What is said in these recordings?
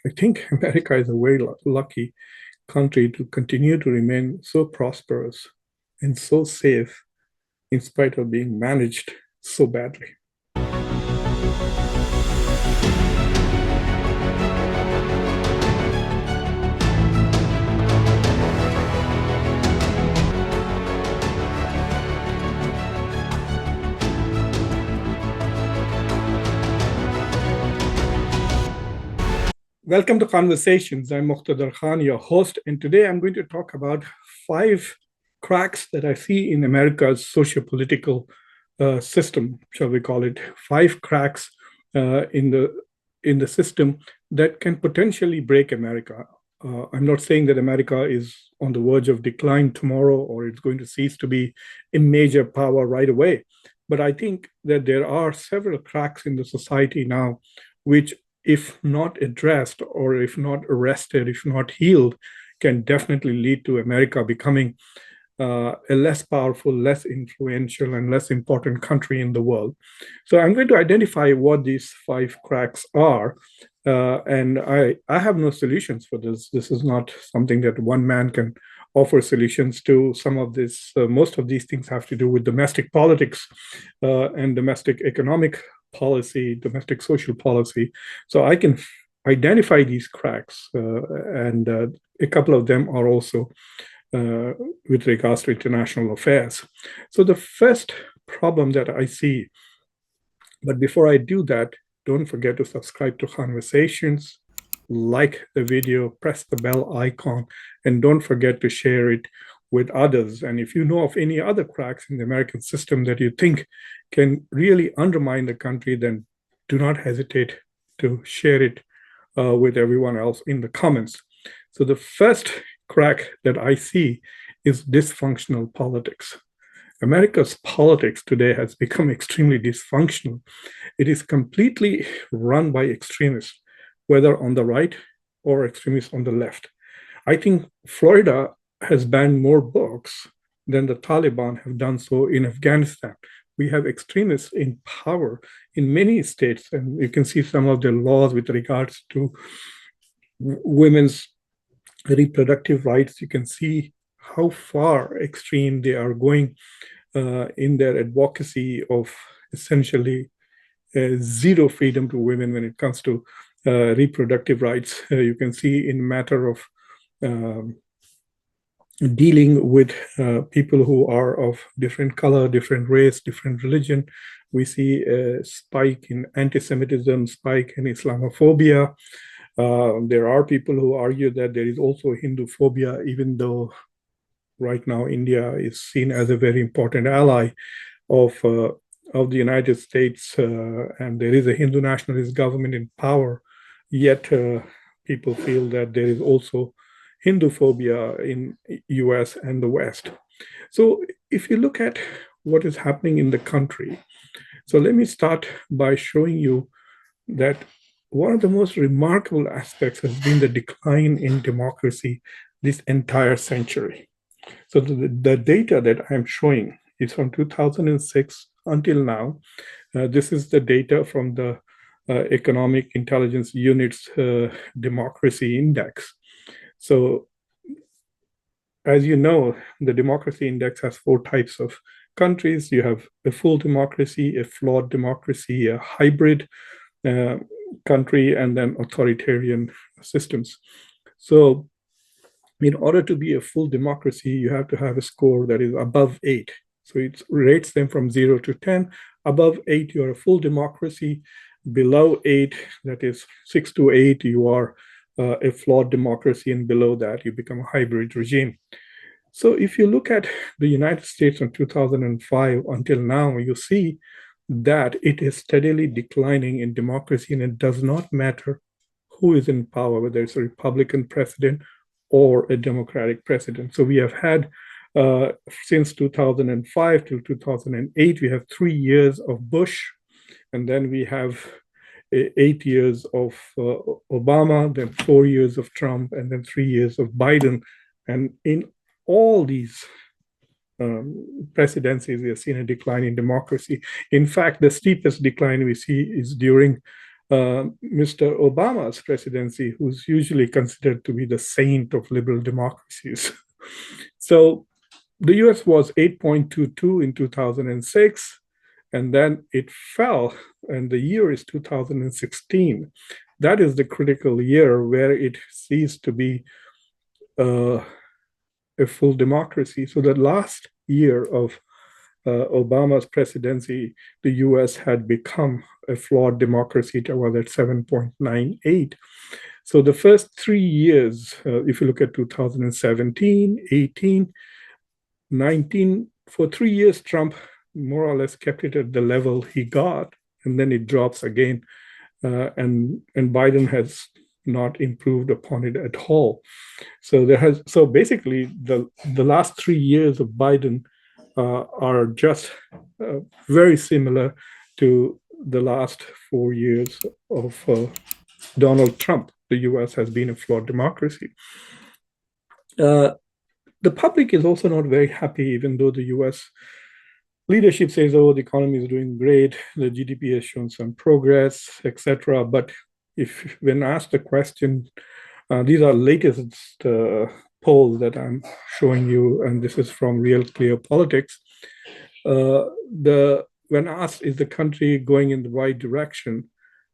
I think America is a very lucky country to continue to remain so prosperous and so safe in spite of being managed so badly. Welcome to Khanversations. I'm Muqtedar, your host, and today I'm going to talk about 5 cracks that I see in America's socio-political system, shall we call it? 5 cracks in the system that can potentially break America. I'm not saying that America is on the verge of decline tomorrow or it's going to cease to be a major power right away. But I think that there are several cracks in the society now, which, if not addressed or if not arrested, if not healed, can definitely lead to America becoming a less powerful, less influential, and less important country in the world. So I'm going to identify what these 5 cracks are. And I have no solutions for this. This is not something that one man can offer solutions to. Some of this, most of these things have to do with domestic politics and domestic economic policy, domestic social policy. So I can identify these cracks, and a couple of them are also with regards to international affairs. So the first problem that I see, but before I do that, don't forget to subscribe to Khanversations, like the video, press the bell icon, and don't forget to share it with others. And if you know of any other cracks in the American system that you think can really undermine the country, then do not hesitate to share it with everyone else in the comments. So the first crack that I see is dysfunctional politics. America's politics today has become extremely dysfunctional. It is completely run by extremists, whether on the right or extremists on the left. I think Florida has banned more books than the Taliban have done so in Afghanistan. We have extremists in power in many states, and you can see some of the laws with regards to women's reproductive rights. You can see how far extreme they are going in their advocacy of essentially zero freedom to women when it comes to reproductive rights. You can see in matter of dealing with people who are of different color, different race, different religion. We see a spike in anti-Semitism, spike in Islamophobia. There are people who argue that there is also Hindu phobia, even though right now India is seen as a very important ally of the United States, and there is a Hindu nationalist government in power. Yet people feel that there is also Hindu phobia in US and the West. So if you look at what is happening in the country, so let me start by showing you that one of the most remarkable aspects has been the decline in democracy this entire century. So the data that I'm showing is from 2006 until now. This is the data from the Economic Intelligence Unit's Democracy Index. So as you know, the Democracy Index has 4 types of countries. You have a full democracy, a flawed democracy, a hybrid country, and then authoritarian systems. So in order to be a full democracy, you have to have a score that is above 8. So it rates them from 0 to 10. Above 8, you're a full democracy. Below 8, that is 6 to 8, you are a flawed democracy. And below that, you become a hybrid regime. So if you look at the United States from 2005 until now, you see that it is steadily declining in democracy, and it does not matter who is in power, whether it's a Republican president or a Democratic president. So we have had, since 2005 till 2008, we have 3 years of Bush, and then we have 8 years of Obama, then 4 years of Trump, and then 3 years of Biden. And in all these presidencies, we have seen a decline in democracy. In fact, the steepest decline we see is during Mr. Obama's presidency, who's usually considered to be the saint of liberal democracies. So the US was 8.22 in 2006, and then it fell, and the year is 2016. That is the critical year where it ceased to be a full democracy. So the last year of Obama's presidency, the US had become a flawed democracy. It was at 7.98. So the first 3 years, if you look at 2017, 18, 19, for 3 years, Trump more or less kept it at the level he got, and then it drops again. And Biden has not improved upon it at all. So basically the last 3 years of Biden are just very similar to the last 4 years of Donald Trump. The US has been a flawed democracy. The public is also not very happy, even though the US leadership says, oh, the economy is doing great, the GDP has shown some progress, etc. But if when asked the question, these are latest polls that I'm showing you, and this is from Real Clear Politics. When asked, is the country going in the right direction,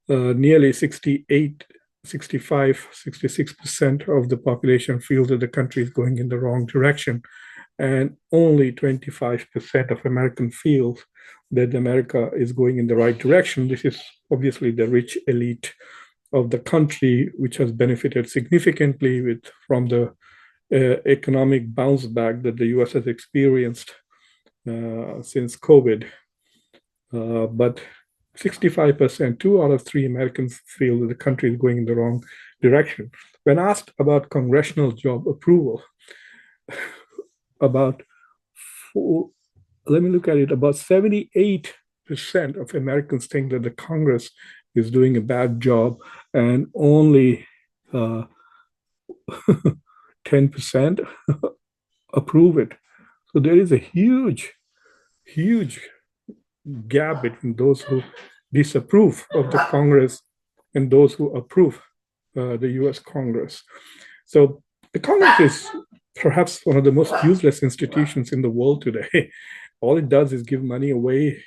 nearly 68, 65, 66% of the population feel that the country is going in the wrong direction. And only 25% of Americans feel that America is going in the right direction. This is obviously the rich elite of the country, which has benefited significantly from the economic bounce back that the US has experienced since COVID. But 65%, 2 out of 3 Americans feel that the country is going in the wrong direction. When asked about congressional job approval, about 78% of Americans think that the Congress is doing a bad job, and only 10% approve it. So there is a huge gap between those who disapprove of the Congress and those who approve the US Congress. So the Congress is perhaps one of the most useless institutions in the world today. All it does is give money away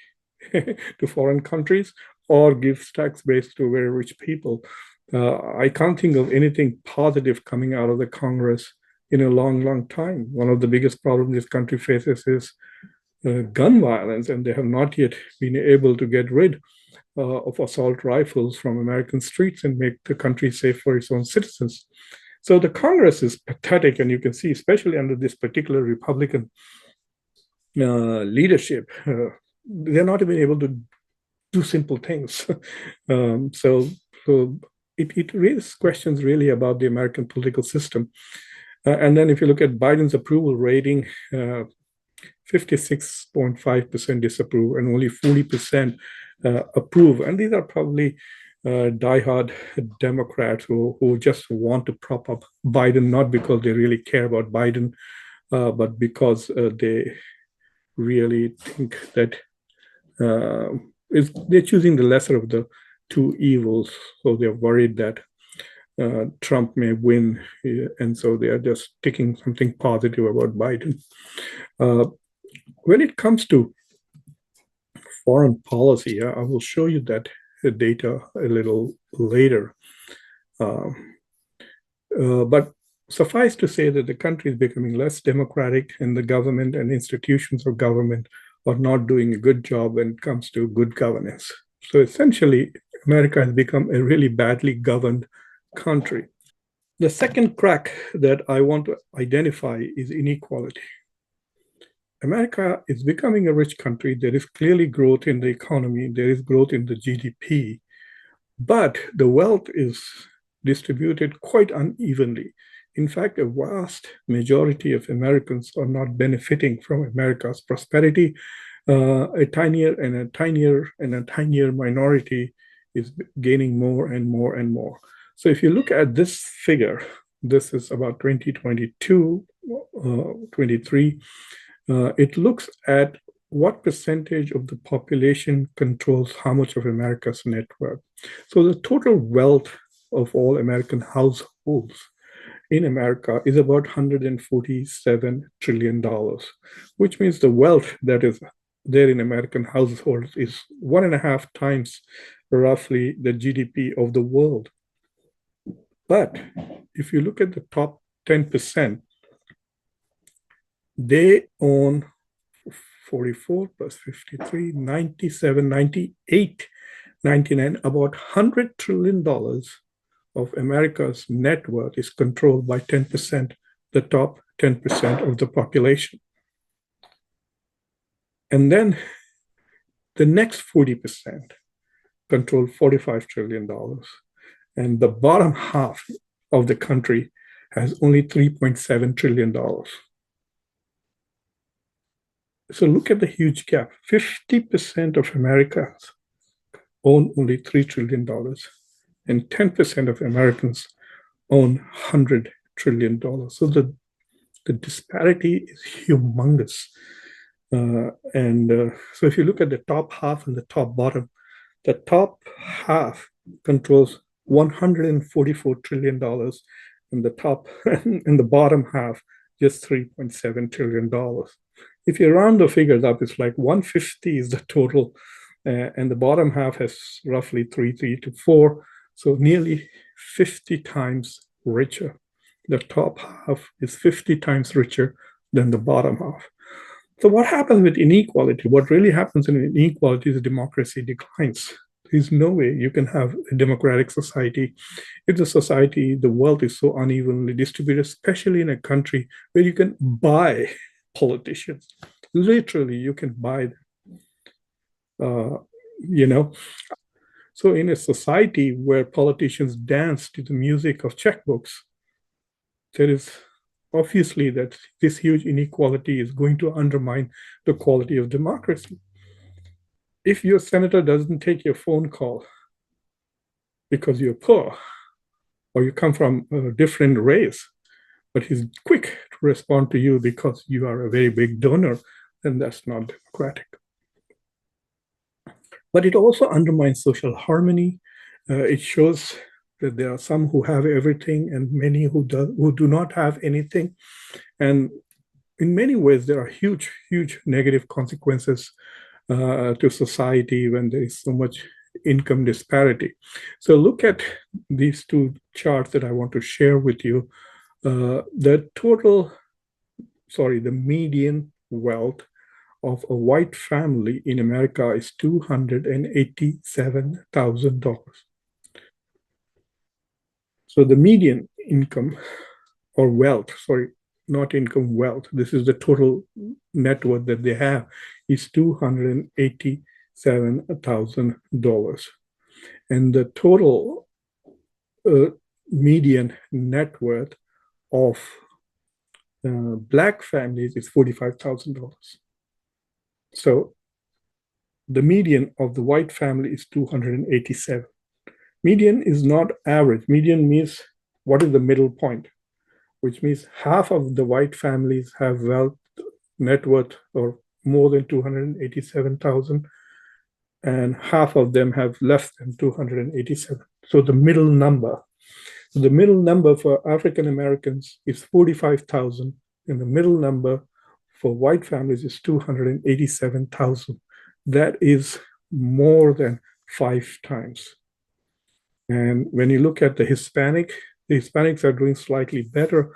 to foreign countries or gives tax base to very rich people. I can't think of anything positive coming out of the Congress in a long time. One of the biggest problems this country faces is gun violence, and they have not yet been able to get rid of assault rifles from American streets and make the country safe for its own citizens. So the Congress is pathetic, and you can see, especially under this particular Republican leadership, they're not even able to do simple things. So it raises questions really about the American political system. And then if you look at Biden's approval rating, 56.5% disapprove and only 40% approve. And these are probably diehard Democrats who just want to prop up Biden, not because they really care about Biden, but because they really think that they're choosing the lesser of the two evils. So they're worried that Trump may win, and so they are just taking something positive about Biden. When it comes to foreign policy, I will show you that data a little later. But suffice to say that the country is becoming less democratic, and the government and institutions of government are not doing a good job when it comes to good governance. So essentially, America has become a really badly governed country. The second crack that I want to identify is inequality. America is becoming a rich country. There is clearly growth in the economy. There is growth in the GDP, but the wealth is distributed quite unevenly. In fact, a vast majority of Americans are not benefiting from America's prosperity. A tinier minority is gaining more and more and more. So if you look at this figure, this is about 2022, 23. It looks at what percentage of the population controls how much of America's net worth? So the total wealth of all American households in America is about $147 trillion, which means the wealth that is there in American households is 1.5 times roughly the GDP of the world. But if you look at the top 10%, they own 44 plus 53, 97, 98, 99, about $100 trillion of America's net worth is controlled by 10%, the top 10% of the population. And then the next 40% control $45 trillion. And the bottom half of the country has only $3.7 trillion. So look at the huge gap. 50% of Americans own only $3 trillion, and 10% of Americans own $100 trillion. So the disparity is humongous. So if you look at the top half and the top bottom, the top half controls $144 trillion, and the top and the bottom half just $3.7 trillion. If you round the figures up, it's like 150 is the total, and the bottom half has roughly 3 to 4, so nearly 50 times richer. The top half is 50 times richer than the bottom half. So what happens with inequality? What really happens in inequality is democracy declines. There's no way you can have a democratic society if the society, the wealth is so unevenly distributed, especially in a country where you can buy politicians. Literally, you can buy them. So in a society where politicians dance to the music of checkbooks, there is obviously that this huge inequality is going to undermine the quality of democracy. If your senator doesn't take your phone call because you're poor or you come from a different race, but he's quick to respond to you because you are a very big donor, then that's not democratic. But it also undermines social harmony. It shows that there are some who have everything and many who do not have anything. And in many ways, there are huge, huge negative consequences to society when there is so much income disparity. So look at these two charts that I want to share with you. The median wealth of a white family in America is $287,000. So the median income or wealth, not income, wealth, this is the total net worth that they have, is $287,000. And the total median net worth of Black families is $45,000. So the median of the white family is 287. Median is not average. Median means what is the middle point, which means half of the white families have wealth net worth or more than 287,000, and half of them have less than 287. So the middle number. So the middle number for African Americans is 45,000, and the middle number for white families is 287,000. That is more than 5 times. And when you look at the Hispanics are doing slightly better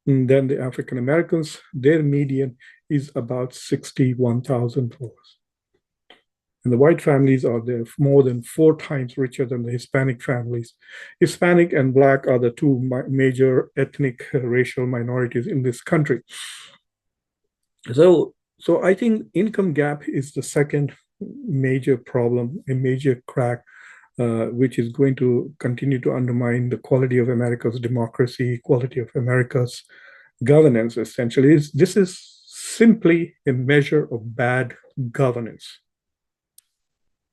than the African Americans. Their median is about $61,000. And the white families are there more than 4 times richer than the Hispanic families. Hispanic and Black are the two major ethnic racial minorities in this country. So I think income gap is the second major problem, a major crack, which is going to continue to undermine the quality of America's democracy, quality of America's governance, essentially. This is simply a measure of bad governance.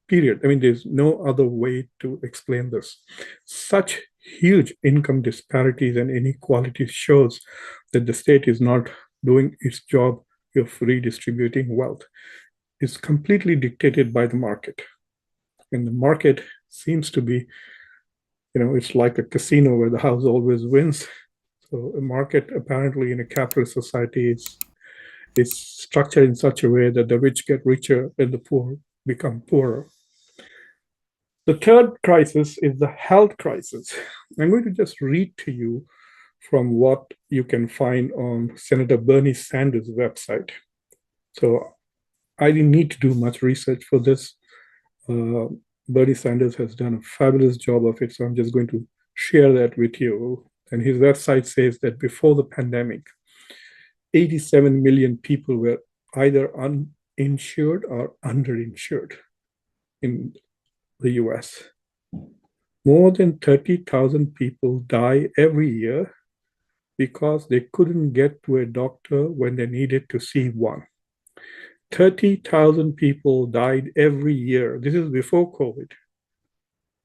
Period. I mean, there's no other way to explain this. Such huge income disparities and inequalities shows that the state is not doing its job of redistributing wealth. is completely dictated by the market. And the market seems to be, it's like a casino where the house always wins. So a market apparently in a capitalist society is structured in such a way that the rich get richer and the poor become poorer. The third crisis is the health crisis. I'm going to just read to you from what you can find on Senator Bernie Sanders' website. So I didn't need to do much research for this. Bernie Sanders has done a fabulous job of it, so I'm just going to share that with you. And his website says that before the pandemic, 87 million people were either uninsured or underinsured in the US. More than 30,000 people die every year because they couldn't get to a doctor when they needed to see one. 30,000 people died every year. This is before COVID,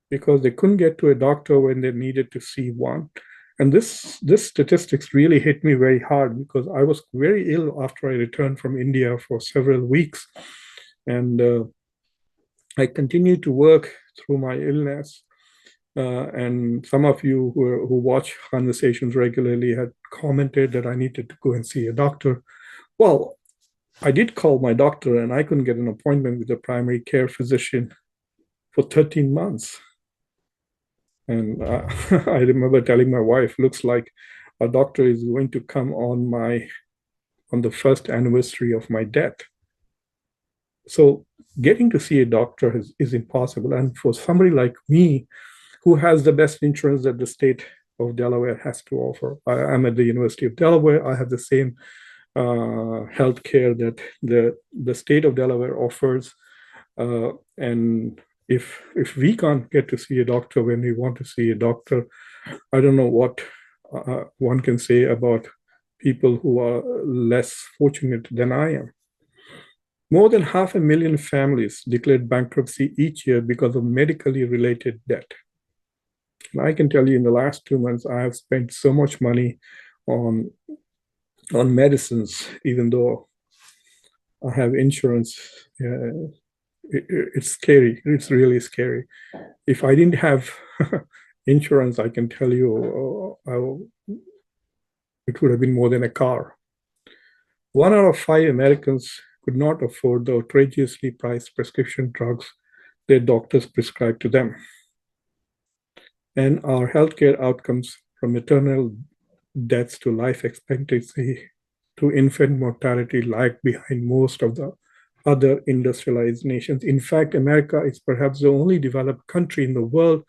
because they couldn't get to a doctor when they needed to see one. And this statistics really hit me very hard because I was very ill after I returned from India for several weeks. And I continued to work through my illness. And some of you who watch Khanversations regularly had commented that I needed to go and see a doctor. Well, I did call my doctor and I couldn't get an appointment with a primary care physician for 13 months. And I remember telling my wife, looks like a doctor is going to come on the first anniversary of my death. So getting to see a doctor is impossible. And for somebody like me, who has the best insurance that the state of Delaware has to offer. I'm at the University of Delaware. I have the same health care that the state of Delaware offers. And if we can't get to see a doctor when we want to see a doctor, I don't know what one can say about people who are less fortunate than I am. More than 500,000 families declared bankruptcy each year because of medically related debt. And I can tell you in the last 2 months, I have spent so much money on medicines, even though I have insurance. It's scary. It's really scary. If I didn't have insurance, I can tell you it would have been more than a car. 1 out of 5 Americans could not afford the outrageously priced prescription drugs their doctors prescribed to them. And our healthcare outcomes, from maternal deaths to life expectancy to infant mortality, lag behind most of the other industrialized nations. In fact, America is perhaps the only developed country in the world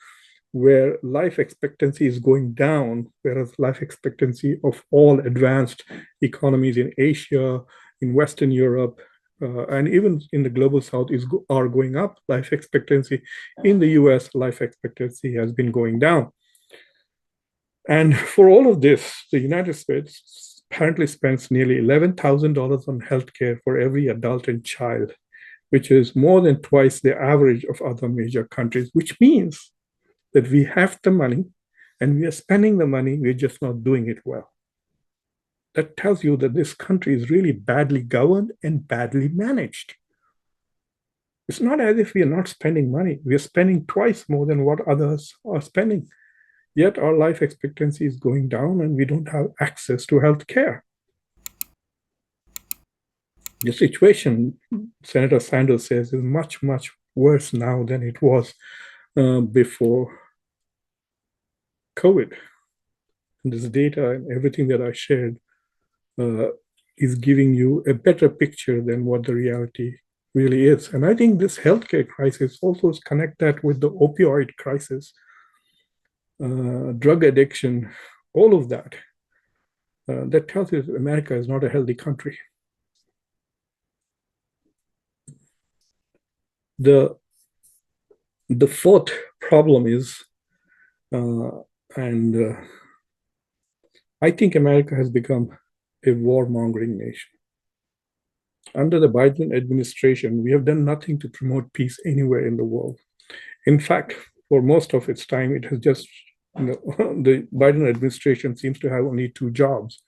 where life expectancy is going down, whereas life expectancy of all advanced economies in Asia, in Western Europe, and even in the global south are going up. Life expectancy in the US, life expectancy has been going down. And for all of this, the United States apparently spends nearly $11,000 on healthcare for every adult and child, which is more than twice the average of other major countries, which means that we have the money and we are spending the money, we're just not doing it well. That tells you that this country is really badly governed and badly managed. It's not as if we are not spending money. We are spending twice more than what others are spending. Yet our life expectancy is going down and we don't have access to health care. The situation, Senator Sanders says, is much, much worse now than it was before COVID. And this data and everything that I shared is giving you a better picture than what the reality really is. And I think this healthcare crisis also is connected with the opioid crisis, drug addiction, all of that. That tells you that America is not a healthy country. The fourth problem is, I think America has become a warmongering nation. Under the Biden administration, we have done nothing to promote peace anywhere in the world. In fact, for most of its time, it has just, the Biden administration seems to have only 2 jobs.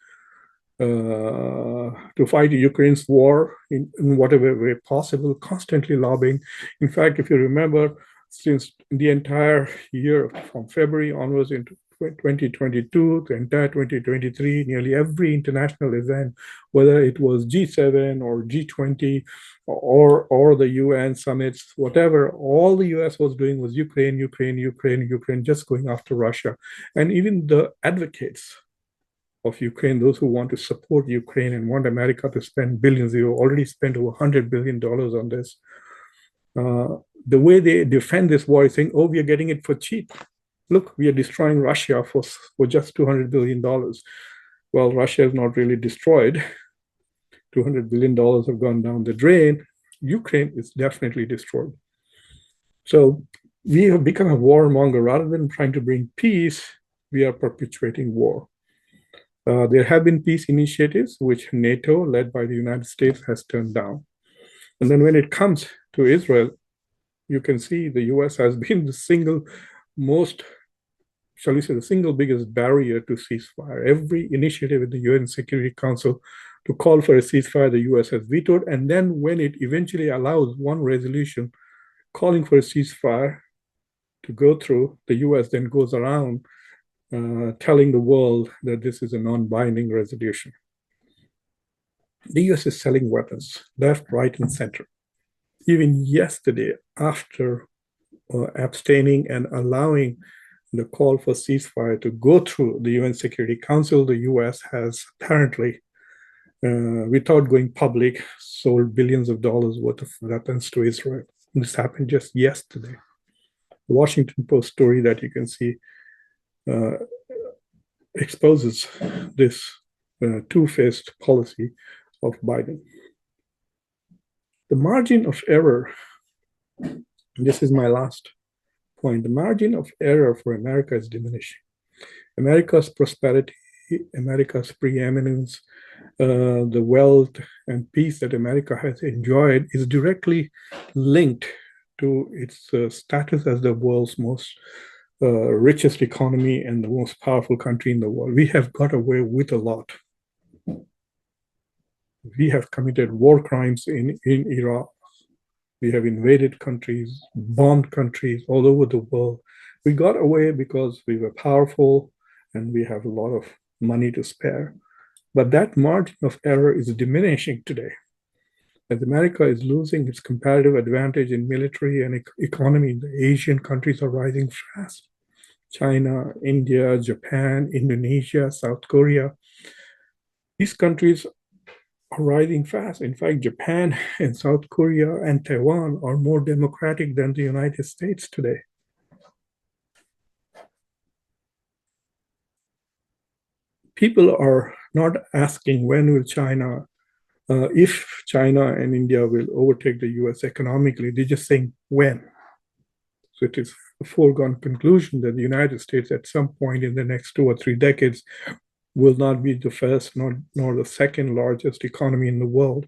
to fight Ukraine's war in whatever way possible, constantly lobbying. In fact, if you remember, since the entire year from February onwards into 2022, the entire 2023, nearly every international event, whether it was G7 or G20 or the UN summits, whatever, all the US was doing was Ukraine, Ukraine, Ukraine, Ukraine, just going after Russia. And even the advocates of Ukraine, those who want to support Ukraine and want America to spend billions, they already spent over $100 billion on this. The way they defend this war is saying, oh, we are getting it for cheap. Look, we are destroying Russia for just $200 billion. Well, Russia is not really destroyed. $200 billion have gone down the drain. Ukraine is definitely destroyed. So we have become a warmonger. Rather than trying to bring peace, we are perpetuating war. There have been peace initiatives which NATO, led by the United States, has turned down. And then when it comes to Israel, you can see the US has been the single most, shall we say, the single biggest barrier to ceasefire. Every initiative in the UN Security Council to call for a ceasefire, the US has vetoed. And then when it eventually allows one resolution calling for a ceasefire to go through, the US then goes around telling the world that this is a non-binding resolution. The US is selling weapons left, right, and center. Even yesterday, after abstaining and allowing the call for ceasefire to go through the UN Security Council, the US has apparently, without going public, sold billions of dollars worth of weapons to Israel. This happened just yesterday. The Washington Post story that you can see exposes this two-faced policy of Biden. The margin of error, this is my last point, the margin of error for America is diminishing. America's prosperity, America's preeminence, the wealth and peace that America has enjoyed is directly linked to its status as the world's most richest economy and the most powerful country in the world. We have got away with a lot. We have committed war crimes in Iraq. We have invaded countries, bombed countries all over the world. We got away because we were powerful and we have a lot of money to spare. But that margin of error is diminishing today. As America is losing its comparative advantage in military and economy, the Asian countries are rising fast. China, India, Japan, Indonesia, South Korea. These countries are rising fast. In fact, Japan and South Korea and Taiwan are more democratic than the United States today. People are not asking when will China, if China and India will overtake the US economically, they're just saying when. So it is a foregone conclusion that the United States at some point in the next 2 or 3 decades will not be the first nor the second largest economy in the world.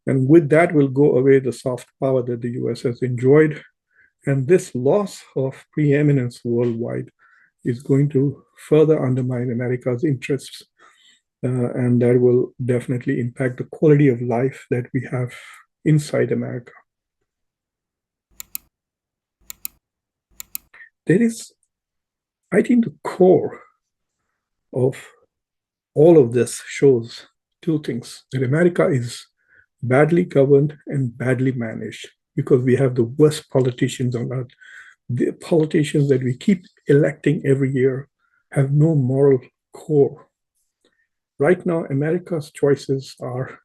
And with that will go away the soft power that the US has enjoyed. And this loss of preeminence worldwide is going to further undermine America's interests. And that will definitely impact the quality of life that we have inside America. There is, I think, the core of all of this shows two things: that America is badly governed and badly managed because we have the worst politicians on earth. The politicians that we keep electing every year have no moral core. Right now, America's choices are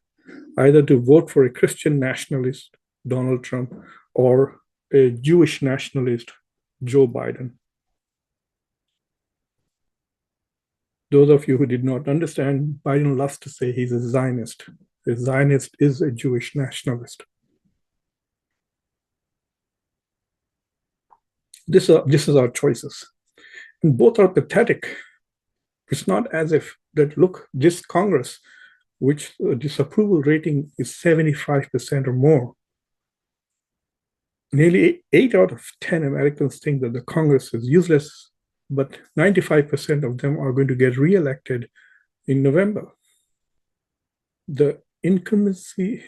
either to vote for a Christian nationalist, Donald Trump, or a Jewish nationalist, Joe Biden. Those of you who did not understand, Biden loves to say he's a Zionist. A Zionist is a Jewish nationalist. This is our choices. And both are pathetic. It's not as if that, look, this Congress, which disapproval rating is 75% or more, nearly 8 out of 10 Americans think that the Congress is useless, but 95% of them are going to get reelected in November. the incumbency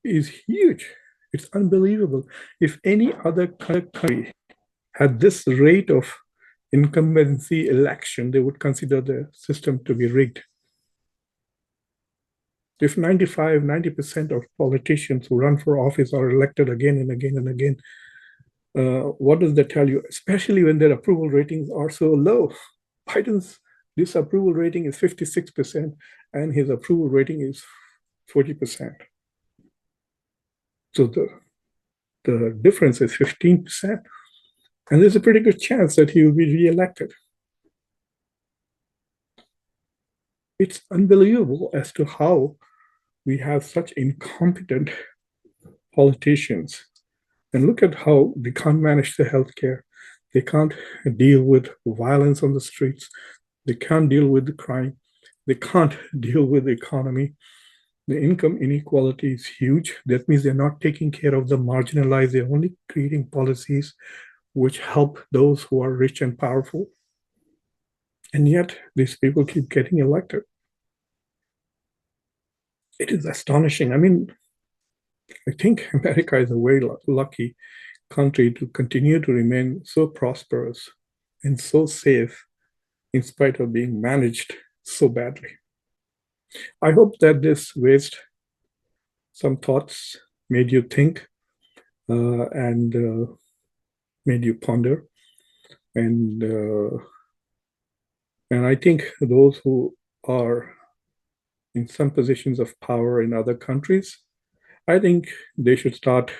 is huge. It's unbelievable. If any other country had this rate of incumbency election, they would consider the system to be rigged. If 95, 90% of politicians who run for office are elected again and again and again, what does that tell you? Especially when their approval ratings are so low. Biden's disapproval rating is 56%, and his approval rating is 40%. So the difference is 15%. And there's a pretty good chance that he will be reelected. It's unbelievable as to how we have such incompetent politicians. And look at how they can't manage the healthcare. They can't deal with violence on the streets. They can't deal with the crime. They can't deal with the economy. The income inequality is huge. That means they're not taking care of the marginalized. They're only creating policies which help those who are rich and powerful. And yet these people keep getting elected. It is astonishing. I mean, I think America is a very lucky country to continue to remain so prosperous and so safe in spite of being managed so badly. I hope that this raised some thoughts, made you think, and made you ponder. And I think those who are in some positions of power in other countries, I think they should start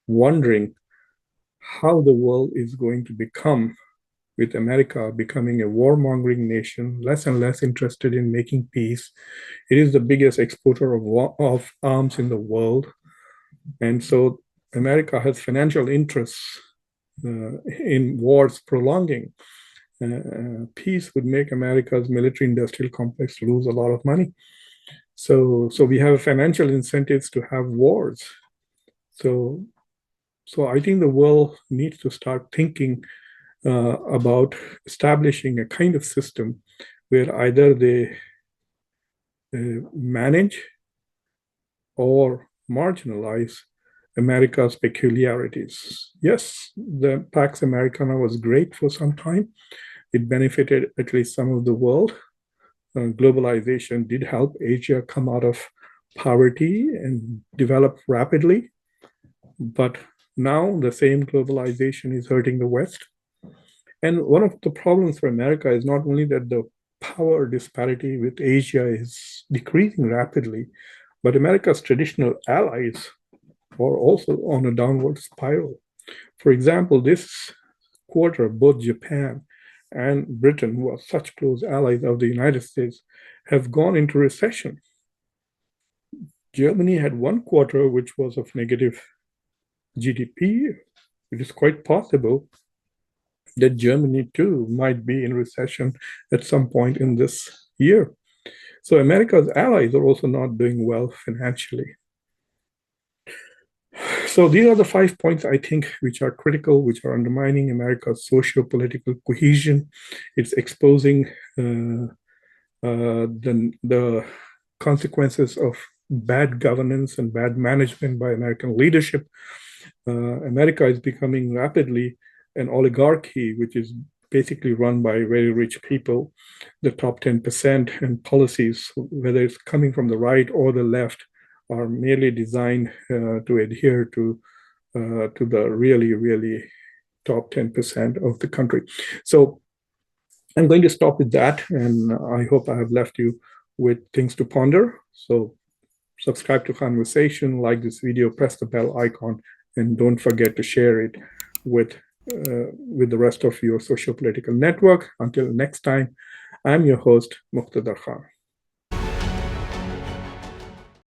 wondering how the world is going to become, with America becoming a warmongering nation, less and less interested in making peace. It is the biggest exporter of arms in the world. And so America has financial interests in wars prolonging. Peace would make America's military-industrial complex lose a lot of money. So we have financial incentives to have wars. So I think the world needs to start thinking about establishing a kind of system where either they manage or marginalize America's peculiarities. Yes, the Pax Americana was great for some time. It benefited at least some of the world. Globalization did help Asia come out of poverty and develop rapidly. But now the same globalization is hurting the West. And one of the problems for America is not only that the power disparity with Asia is decreasing rapidly, but America's traditional allies are also on a downward spiral. For example, this quarter, both Japan and Britain, who are such close allies of the United States, have gone into recession. Germany had one quarter which was of negative GDP. It is quite possible that Germany too might be in recession at some point in this year. So America's allies are also not doing well financially. So these are the 5 points, I think, which are critical, which are undermining America's socio-political cohesion. It's exposing the consequences of bad governance and bad management by American leadership. America is becoming rapidly an oligarchy, which is basically run by very rich people, the top 10%, and policies, whether it's coming from the right or the left, are merely designed to adhere to the really, really top 10% of the country. So I'm going to stop with that, and I hope I have left you with things to ponder. So subscribe to Khanversation, like this video, press the bell icon, and don't forget to share it with the rest of your social political network. Until next time, I'm your host, Muqtedar Khan.